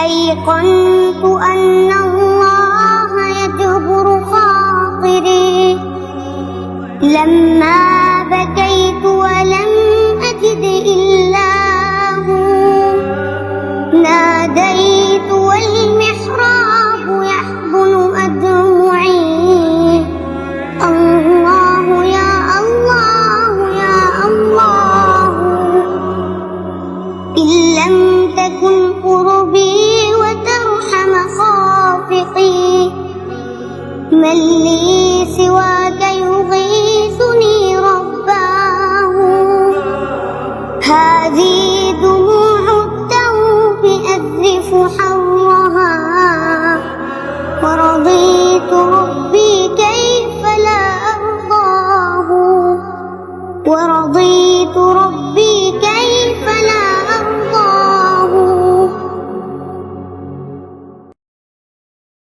أيقنت أن الله يجبر خاطري لما بكيت ولم أجد إلا هو. ناديت والمحراب يحضن أدمعي، الله يا الله يا الله. إن لم تكن قربي وترحم خافقي، من لي سواك يغيثني رباه. هذه دموع التوب أذرف